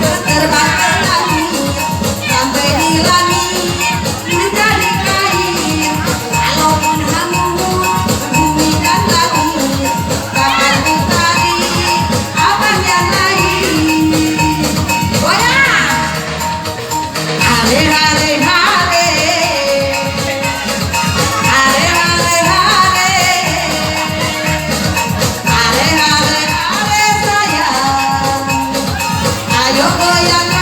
terbang ke langit sampai di langit menjadi kain. Walaupun hambur bumi dan langit, takkan ku tarik abang yang lain. Goyang! Hare hare hare, hare hare hare, hare hare hare sayang. Ayo goyang